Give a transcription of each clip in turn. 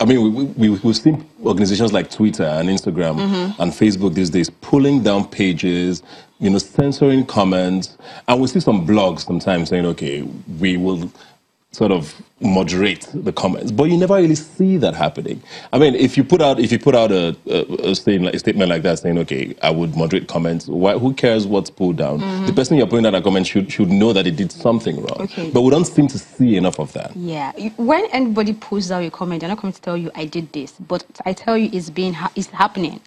I mean, we've seen organizations like Twitter and Instagram and Facebook these days pulling down pages, censoring comments. And we see some blogs sometimes saying, okay, we will sort of moderate the comments, but you never really see that happening. I mean, if you put out a statement like that saying, okay, I would moderate comments, who cares what's pulled down? The person you're putting out a comment should know that it did something wrong. Okay. But we don't seem to see enough of that. Yeah. When anybody pulls out a comment, they're not coming to tell you I did this, but I tell you it's happening.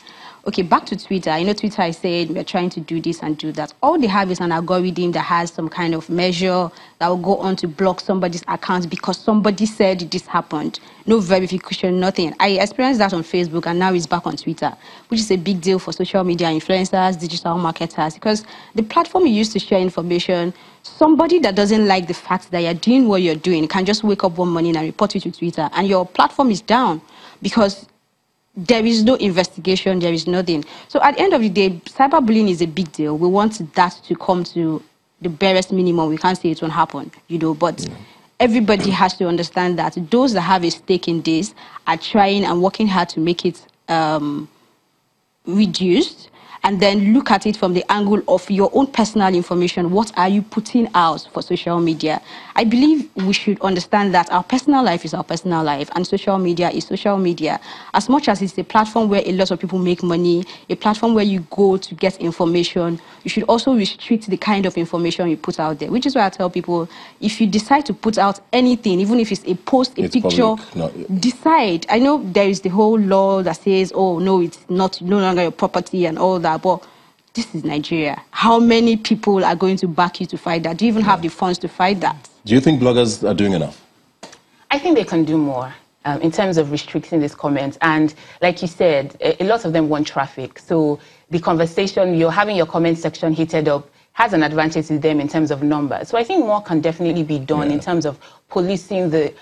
Okay, back to Twitter. Twitter, I said we're trying to do this and do that. All they have is an algorithm that has some kind of measure that will go on to block somebody's account because somebody said this happened. No verification, nothing. I experienced that on Facebook, and now it's back on Twitter, which is a big deal for social media influencers, digital marketers, because the platform you use to share information, somebody that doesn't like the fact that you're doing what you're doing can just wake up one morning and report you to Twitter, and your platform is down because there is no investigation, there is nothing. So at the end of the day, cyberbullying is a big deal. We want that to come to the barest minimum. We can't say it won't happen, but everybody has to understand that those that have a stake in this are trying and working hard to make it reduced, and then look at it from the angle of your own personal information. What are you putting out for social media? I believe we should understand that our personal life is our personal life, and social media is social media. As much as it's a platform where a lot of people make money, a platform where you go to get information, you should also restrict the kind of information you put out there, which is why I tell people, if you decide to put out anything, even if it's a post, a picture, decide. I know there is the whole law that says, oh, no, it's no longer your property and all that, but this is Nigeria. How many people are going to back you to fight that? Do you even have the funds to fight that? Do you think bloggers are doing enough? I think they can do more in terms of restricting these comments. And like you said, a lot of them want traffic. So the conversation, you're having your comment section heated up, has an advantage to them in terms of numbers. So I think more can definitely be done in terms of policing the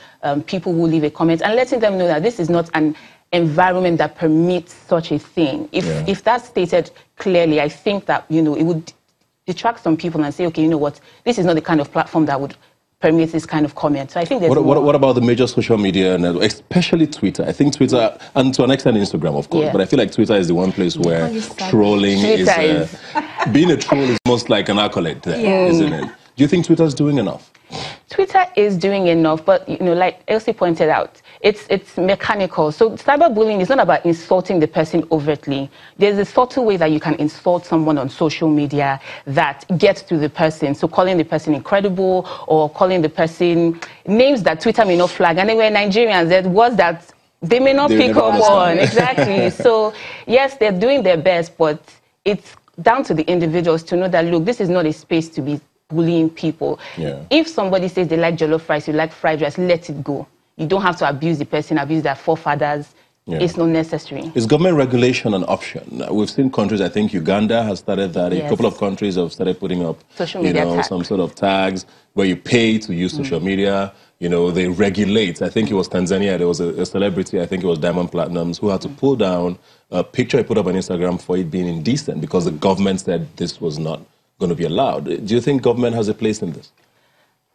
people who leave a comment and letting them know that this is not an environment that permits such a thing. If that's stated clearly, I think that, it would detract some people and say, okay, you know what, this is not the kind of platform that would permit this kind of comment. So I think there's what about the major social media networks, especially Twitter? I think Twitter, and to an extent Instagram, of course, but I feel like Twitter is the one place where trolling is... being a troll is most like an accolade there, isn't it? Do you think Twitter's doing enough? Twitter is doing enough, but like Elsie pointed out, it's mechanical. So cyberbullying is not about insulting the person overtly. There's a subtle way that you can insult someone on social media that gets to the person. So calling the person incredible, or calling the person names that Twitter may not flag. And then we're Nigerians, there was that they may not pick up on. Exactly. So yes, they're doing their best, but it's down to the individuals to know that, look, this is not a space to be bullying people. If somebody says they like jollof rice, you like fried rice, let it go. You don't have to abuse the person, abuse their forefathers. It's not necessary. Is government regulation an option? We've seen countries, I think Uganda has started that. A couple of countries have started putting up social media some sort of tags where you pay to use social media. They regulate. I think it was Tanzania. There was a celebrity, I think it was Diamond Platnumz, who had to pull down a picture he put up on Instagram for it being indecent because the government said this was not going to be allowed. Do you think government has a place in this?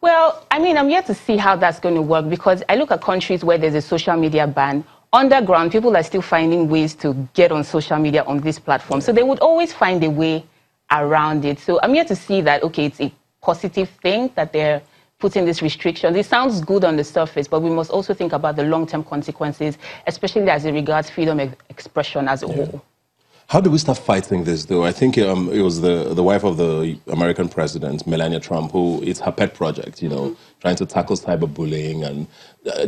Well, I mean, I'm yet to see how that's going to work, because I look at countries where there's a social media ban. Underground, people are still finding ways to get on social media on this platform. So they would always find a way around it. So I'm yet to see that, okay, it's a positive thing that they're putting this restriction. It sounds good on the surface, but we must also think about the long-term consequences, especially as it regards freedom of expression as a whole. How do we start fighting this, though? I think it was the wife of the American president, Melania Trump, who it's her pet project, trying to tackle cyberbullying. And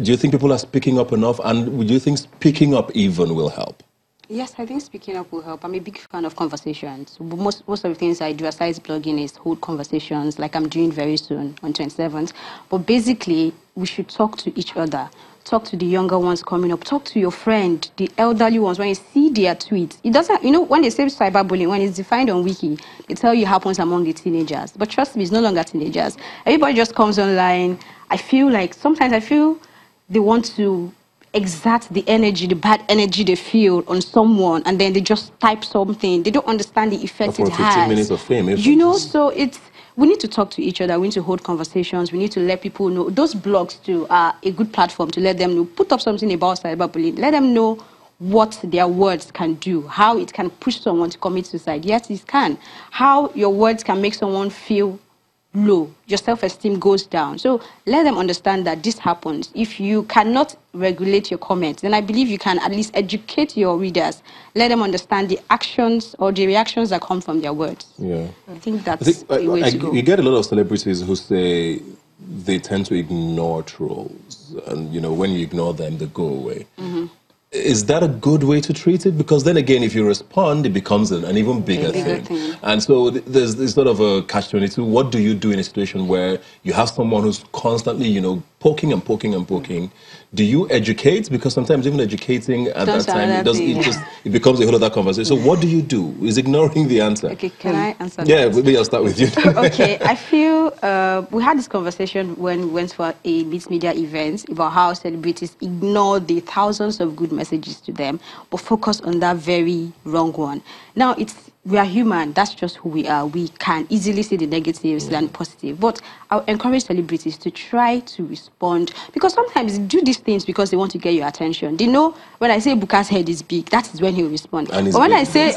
do you think people are speaking up enough? And do you think speaking up even will help? Yes, I think speaking up will help. I'm a big fan of conversations. Most of the things I do aside blogging is hold conversations, like I'm doing very soon on 27th. But basically, we should talk to each other. Talk to the younger ones coming up. Talk to your friend, the elderly ones. When you see their tweets, it doesn't, when they say cyberbullying, when it's defined on Wiki, they tell you it happens among the teenagers. But trust me, it's no longer teenagers. Everybody just comes online. Sometimes I feel they want to exert the energy, the bad energy they feel on someone, and then they just type something. They don't understand the effect it has. 15 minutes of fame. So we need to talk to each other. We need to hold conversations. We need to let people know. Those blogs too are a good platform to let them know. Put up something about cyberbullying. Let them know what their words can do, how it can push someone to commit suicide. Yes, it can. How your words can make someone feel low, your self-esteem goes down. So let them understand that this happens. If you cannot regulate your comments, then I believe you can at least educate your readers. Let them understand the actions or the reactions that come from their words. Yeah. I think that's the way to go. You get a lot of celebrities who say they tend to ignore trolls. And, you know, when you ignore them, they go away. Is that a good way to treat it? Because then again, if you respond, it becomes an even bigger thing. And so there's this sort of a catch-22. What do you do in a situation where you have someone who's constantly, you know, poking and poking and poking? Do you educate? Because sometimes even educating at that time, it becomes a whole other conversation. So what do you do? Is ignoring the answer? Okay, can I answer Yeah, that? maybe I'll start with you. Okay, I feel we had this conversation when we went for a mixed media event about how celebrities ignore the thousands of good messages to them, but focus on that very wrong one. Now, we are human. That's just who we are. We can easily see the negatives and positive. But I'll encourage celebrities to try to respond, because sometimes they do these things because they want to get your attention. They know when I say Buka's head is big, that is when he'll respond. But when I say,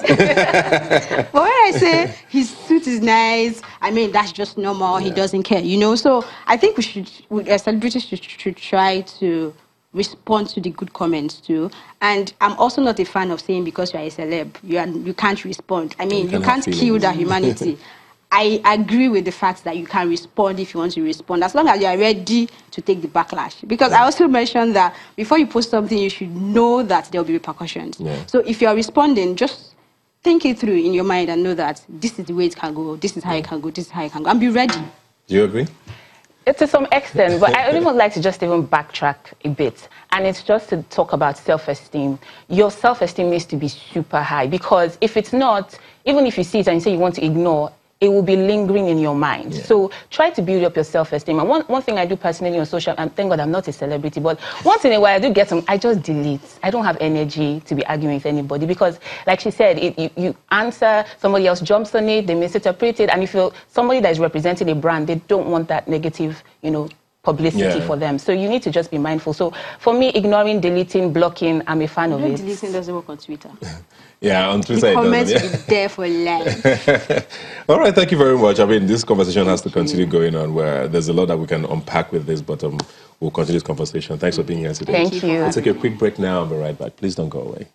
his suit is nice, I mean, that's just normal. He doesn't care, you know. So I think celebrities should try to respond to the good comments too. And I'm also not a fan of saying because you're a celeb, you can't respond. I mean, you can't kill that humanity. I agree with the fact that you can respond if you want to respond, as long as you are ready to take the backlash. Because I also mentioned that before you post something, you should know that there will be repercussions. So if you are responding, just think it through in your mind and know that this is the way it can go, this is how it can go, this is how it can go, and be ready. Do you agree? To some extent, but I would like to just even backtrack a bit. And it's just to talk about self-esteem. Your self-esteem needs to be super high, because if it's not, even if you see it and you say you want to ignore, it will be lingering in your mind. So try to build up your self-esteem. And one thing I do personally on social, and thank God I'm not a celebrity, but once in a while I do get some, I just delete. I don't have energy to be arguing with anybody, because like she said, you answer, somebody else jumps on it, they misinterpret it, and if you're somebody that is representing a brand, they don't want that negative, you know, publicity for them. So you need to just be mindful. So for me, ignoring, deleting, blocking, I'm a fan of it. Deleting doesn't work on Twitter. Yeah, on Twitter the comments it doesn't. Be there for life. All right, thank you very much. I mean, this conversation has to continue going on, where there's a lot that we can unpack with this, but we'll continue this conversation. Thanks for being here today. Thank you. We'll take a quick break now and be right back. Please don't go away.